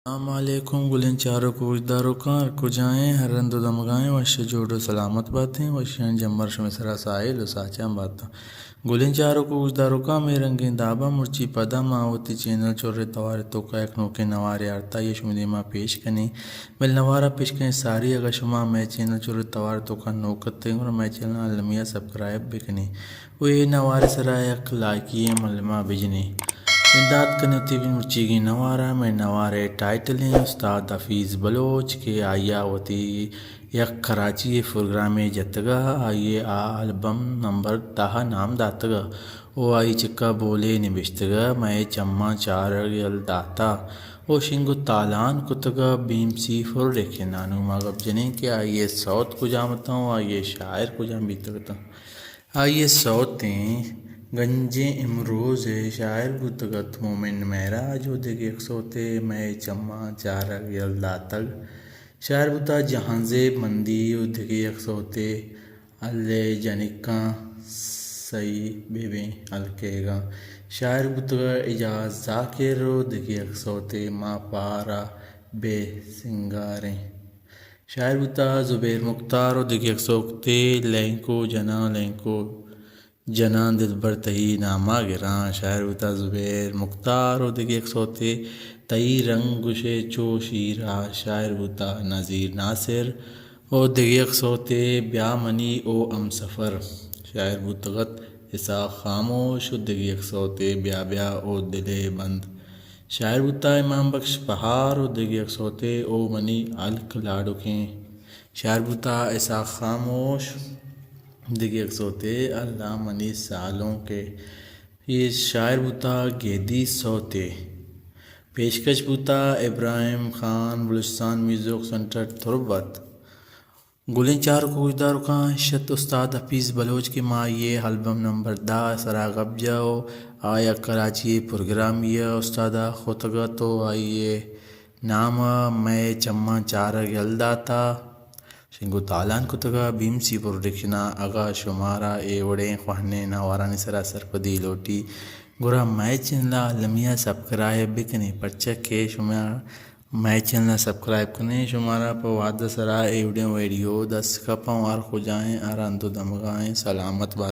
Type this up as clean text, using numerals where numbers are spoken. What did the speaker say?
السلام علیکم گلین چاروں کو دارو کار کو جائیں ہر رند و دمگائیں وش جوڑو سلامت باتیں وشین جمر شم سرا سائل و ساچان باتا گلین چاروں کو دارو کا میں رنگین دابا مرچی پدا ماوتی چینل چورے توارے تو کا ایک نوکے نوارے آرتا یہ شمدی ما پیش کنی مل نوارا پیش کنی ساری اگا شما میں چینل چورے توارے تو کا نوکتے اور میں چینل لمیہ سبسکرائب بکنی وہ نوارے سرا یک لائکی ملما بجنی امداد کرنے ہوتی بھی مرچی کی نوارا میں نوارے ٹائٹل ہیں استاد حفیظ بلوچ کے آیا ہوتی یک کراچی پروگرام جتگا آئیے البم نمبر 10 نام داتگا او آئی چکا بولے نبشتگا میں چمّا چار گل داتا او شنگو تالان کتگا بیم سی فر ریکھے نانو مغب جنیں کہ آئیے سوت کو جامتا ہوں آئیے شاعر کو جام بیتگتا آئیے سوتیں گنجیں امروز شاعر بودگت مومن معراج و دیگه ایک سوتے میں چمّا چارگ یلداتگ شاعر بوتا جہان زیب مندی و دیگه ایک سوتے اللہ جنکاں سی بیویں الکے گا شاعر بوتا اجاز ذاکر و دیگه ایک سوتے ما پارا بے سنگاریں شاعر بوتا زبیر مختار و دیگه ایک سوتے لینکو جنان دل برتہی نامہ گراں شاعر بوتا زبیر مختار و دیگه ایک سوتے تئی رنگ گشے چو شیرا شاعر بوتا نذیر ناصر او دیگه ایک سوتے بیا منی او ام سفر شاعر بوتغت اسحاق خاموش و دیگه ایک سوتے بیا بیا او دل بند شاعر بوتا امام بخش بہار و دیگه ایک سوتے او منی الک لاڑکیں شاعر بوتا اسحاق خاموش دیگه ایک سوتے اللہ منی سالوں کے یہ شاعر بوتا گیدی سوتے پیشکش بوتا ابراہیم خان بلوچستان میوزک سنٹر تربت گلین چار کو دارو کا شت استاد حفیظ بلوچ کے ماں یہ البم نمبر 10 سرا غب جاؤ آیا کراچی پروگرام یہ استادہ خطگا تو آئیے نام میں چمّا چارگ یلداتا شنگو تالان کتگا بیم سی پروڈکشنا اگا شمارا اے وڑیں خواہنے نوارانی سرا سرپدی لوٹی گورا میں چینلا لمیہ سبسکرائب بکنے پرچہ کے شما میں چینل سبسکرائب کرنے شمارا پا وعدہ سرا اے ویڈیو 10 کپاں وار خو جائیں آران دو دمگائیں سلامت بات